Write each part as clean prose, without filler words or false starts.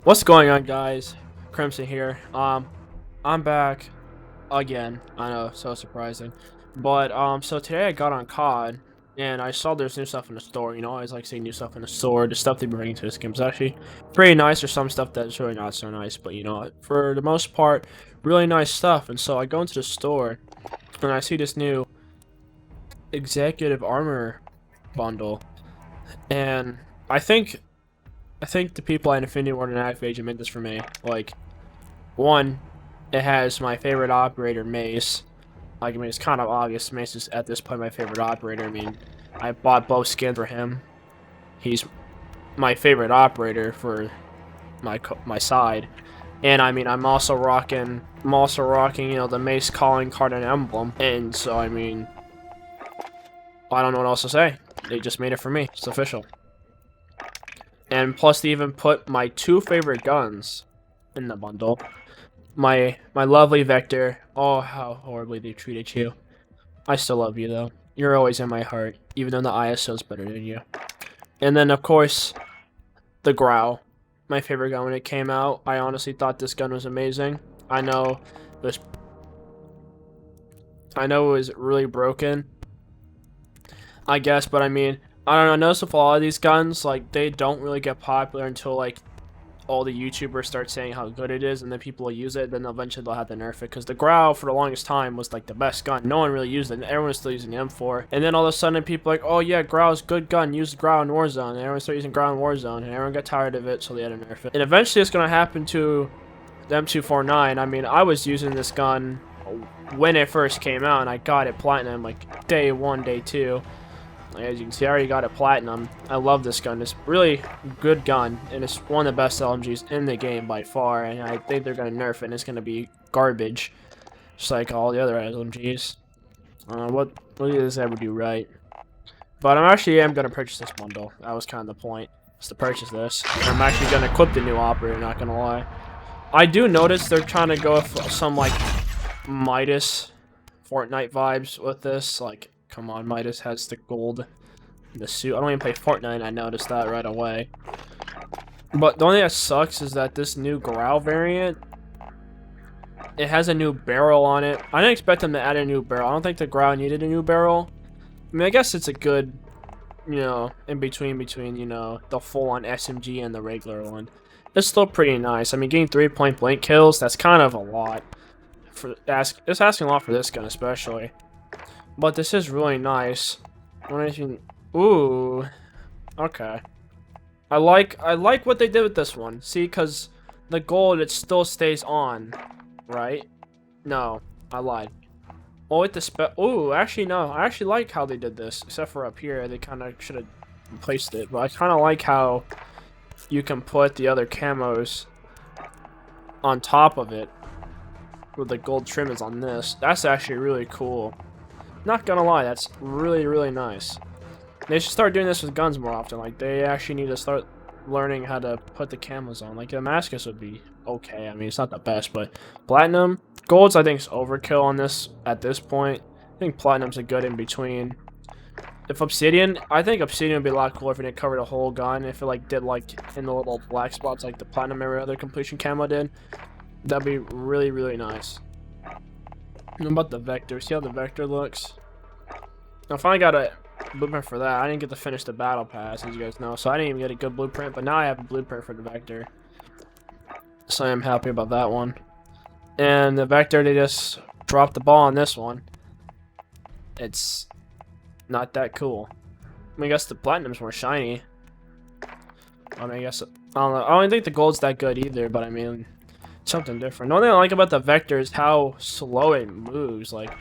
What's going on, guys? Crimson here. I'm back again. I know, so surprising. But so today I got on COD and I saw there's new stuff in the store. You know, I always like seeing new stuff in the store. The stuff they bring to this game is actually pretty nice. There's some stuff that's really not so nice, but you know, for the most part, really nice stuff. And so I go into the store and I see this new executive armor bundle, and I think the people at Infinity Ward and Activision made this for me. Like, one, it has my favorite operator, Mace. Like, I mean, it's kind of obvious Mace is at this point my favorite operator. I mean, I bought both skins for him. He's my favorite operator for my side. And I mean, I'm also rocking, you know, the Mace calling card and emblem. And so, I mean, I don't know what else to say. They just made it for me. It's official. And plus, they even put my two favorite guns in the bundle. My lovely Vector. Oh, how horribly they treated you. I still love you, though. You're always in my heart, even though the ISO is better than you. And then, of course, the Growl. My favorite gun when it came out. I honestly thought this gun was amazing. I know it was really broken, I guess, but I mean, I don't know, I notice with a lot of these guns, like, they don't really get popular until, like, all the YouTubers start saying how good it is, and then people will use it, then eventually they'll have to nerf it, because the Growl, for the longest time, was, like, the best gun. No one really used it, and everyone was still using the M4, and then all of a sudden, people are like, oh yeah, Growl's good gun, use the Growl in Warzone, and everyone started using Growl in Warzone, and everyone got tired of it, so they had to nerf it. And eventually, it's gonna happen to the M249. I mean, I was using this gun when it first came out, and I got it platinum, like, day 1, day 2. As you can see, I already got it platinum. I love this gun. It's really good gun, and it's one of the best LMGs in the game by far, and I think they're going to nerf it, and it's going to be garbage, just like all the other LMGs. What did this ever do right? But I'm going to purchase this bundle. That was kind of the point, was to purchase this. I'm actually going to equip the new operator, not going to lie. I do notice they're trying to go with some, like, Midas Fortnite vibes with this, like, come on, Midas has the gold in the suit. I don't even play Fortnite, I noticed that right away. But the only thing that sucks is that this new Growl variant, it has a new barrel on it. I didn't expect them to add a new barrel. I don't think the Growl needed a new barrel. I mean, I guess it's a good, you know, in between, you know, the full-on SMG and the regular one. It's still pretty nice. I mean, getting 3 point-blank kills, that's kind of a lot. It's asking a lot for this gun, especially. But this is really nice. Ooh. Okay. I like what they did with this one. See, because the gold, it still stays on. Right? No. I lied. Oh, with the ooh, actually, no. I actually like how they did this. Except for up here. They kind of should have replaced it. But I kind of like how you can put the other camos on top of it. With the gold trim is on this. That's actually really cool. Not gonna lie, that's really, really nice. They should start doing this with guns more often. Like, they actually need to start learning how to put the camos on. Like, Damascus would be okay. I mean, it's not the best, but Platinum, Golds, I think, is overkill on this at this point. I think Platinum's a good in between. If Obsidian, I think Obsidian would be a lot cooler if it didn't cover the whole gun. If it, like, did, like, in the little black spots, like the Platinum every other completion camo did. That'd be really, really nice. What about the Vector? See how the Vector looks? I finally got a blueprint for that. I didn't get to finish the battle pass, as you guys know, so I didn't even get a good blueprint, but now I have a blueprint for the Vector. So I am happy about that one. And the Vector, they just dropped the ball on this one. It's not that cool. I mean, I guess the Platinum's more shiny. I mean, I guess, I don't know. I don't think the Gold's that good either, but I mean, something different. The only thing I like about the Vector is how slow it moves. Like,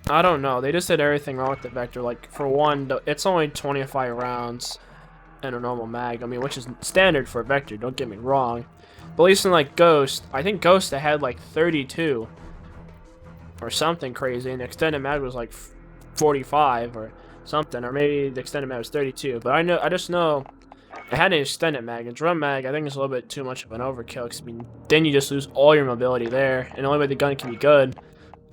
I don't know. They just did everything wrong with the Vector. Like, for one, it's only 25 rounds in a normal mag. I mean, which is standard for a Vector, don't get me wrong. But at least in, like, Ghost, I think Ghost they had, like, 32. Or something crazy. And the extended mag was, like, 45 or something. Or maybe the extended mag was 32. But I just know it had an extended mag. And drum mag, I think it's a little bit too much of an overkill. Because, I mean, then you just lose all your mobility there. And the only way the gun can be good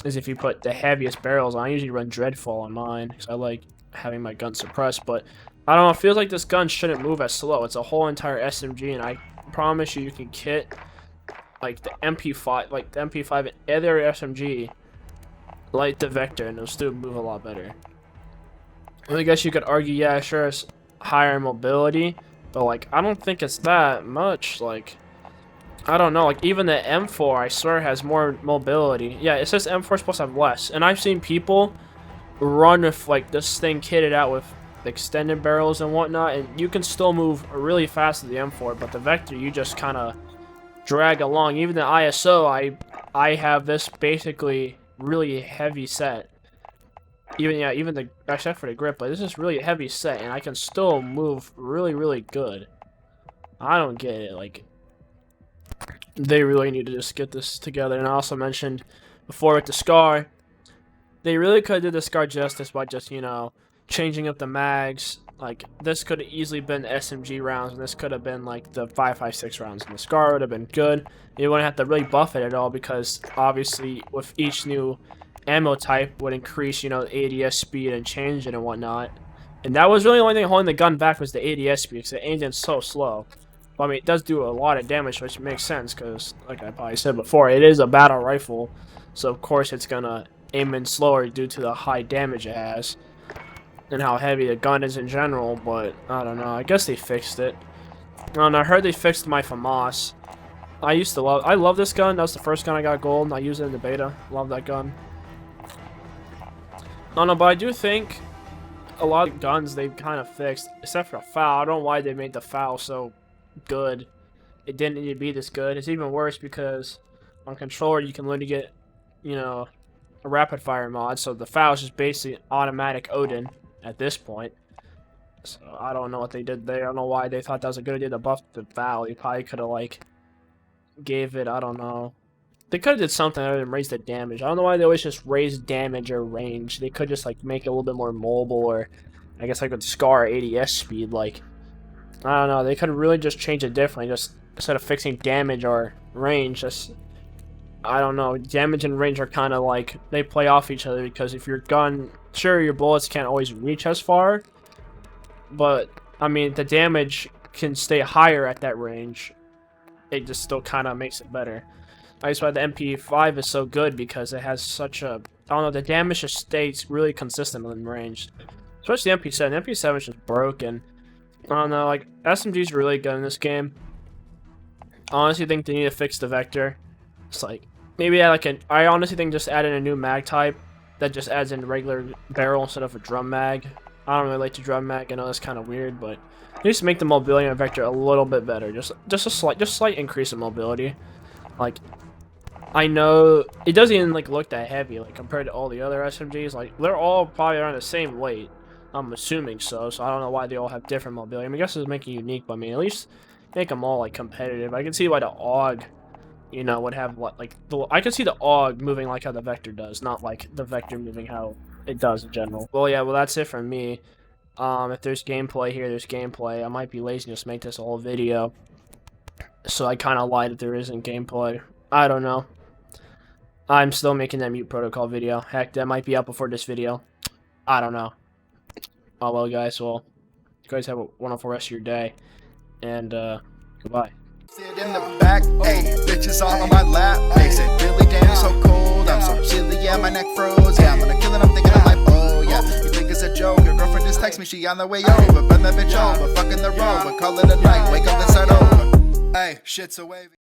is if you put the heaviest barrels on. I usually run Dreadfall on mine because I like having my gun suppressed, but I don't know, it feels like this gun shouldn't move as slow. It's a whole entire SMG, and I promise you can kit like the MP5, and other SMG, like the Vector, and it'll still move a lot better. I guess you could argue, yeah, sure, it's higher mobility, but like I don't think it's that much. Like I don't know, like even the M4, I swear, has more mobility. Yeah, it says M4 is supposed to have less, and I've seen people run with like this thing kitted out with extended barrels and whatnot, and you can still move really fast with the M4, but the Vector, you just kind of drag along. Even the ISO, I have this basically really heavy set. Even the, except for the grip, but this is really heavy set, and I can still move really good. I don't get it. Like, they really need to just get this together. And I also mentioned before with the Scar, they really could have did the Scar justice by just, you know, changing up the mags. Like, this could have easily been SMG rounds, and this could have been like the 5.56 rounds, and the Scar would have been good. You wouldn't have to really buff it at all, because obviously with each new ammo type would increase, you know, the ADS speed and change it and whatnot. And that was really the only thing holding the gun back was the ADS speed, because it aimed in so slow. But I mean, it does do a lot of damage, which makes sense, because like I probably said before, it is a battle rifle, so of course it's gonna aim in slower due to the high damage it has and how heavy the gun is in general. But I don't know, I guess they fixed it. And I heard they fixed my FAMAS. I love this gun. That was the first gun I got gold, and I used it in the beta. Love that gun. I don't know, but I do think a lot of guns they've kind of fixed, except for a FAL. I don't know why they made the FAL so good. It didn't need to be this good. It's even worse because on controller you can literally get, you know, a rapid fire mod, so the FAL is just basically automatic Odin at this point. So I don't know what they did there. I don't know why they thought that was a good idea to buff the FAL. You probably could have like gave it, I don't know. They could have did something other than raise the damage. I don't know why they always just raise damage or range. They could just like make it a little bit more mobile, or I guess like with Scar ADS speed. Like, I don't know. They could really just change it differently. Just instead of fixing damage or range, just, I don't know. Damage and range are kind of like, they play off each other, because if your gun, sure, your bullets can't always reach as far, but I mean the damage can stay higher at that range. It just still kind of makes it better. That's why the MP5 is so good, because it has such a, I don't know, the damage just stays really consistent in range. Especially the MP7. The MP7 is just broken. I don't know, like, SMG's really good in this game. I honestly think they need to fix the Vector. It's like, maybe add like I honestly think just add in a new mag type that just adds in regular barrel instead of a drum mag. I don't really like the drum mag. I know that's kind of weird, but just make the mobility of Vector a little bit better. Just a slight increase in mobility. Like, I know it doesn't even like look that heavy, like compared to all the other SMGs. Like, they're all probably around the same weight. I'm assuming so. So I don't know why they all have different mobility. I mean, I guess it's making it unique, but I mean, at least make them all like competitive. I can see why the AUG, you know, would have what like I can see the AUG moving like how the Vector does, not like the Vector moving how it does in general. Well, yeah, well that's it from me. If there's gameplay here, there's gameplay. I might be lazy and just make this a whole video. So I kind of lied if there isn't gameplay. I don't know. I'm still making that Mute Protocol video. Heck, that might be up before this video. I don't know. Oh well, guys. Well, you guys have a wonderful rest of your day, and goodbye. Sit in the back, ayy, bitches all on my lap. They said, really damn, it's so cold. I'm so chilly, yeah, my neck froze. Yeah, I'm gonna kill it, I'm thinking I'm like, oh, yeah. You think it's a joke? Your girlfriend just text me, she on the way over. Burn that bitch over, fucking the road, but call it a night. Wake up and start over. Ayy, shit's so wavy.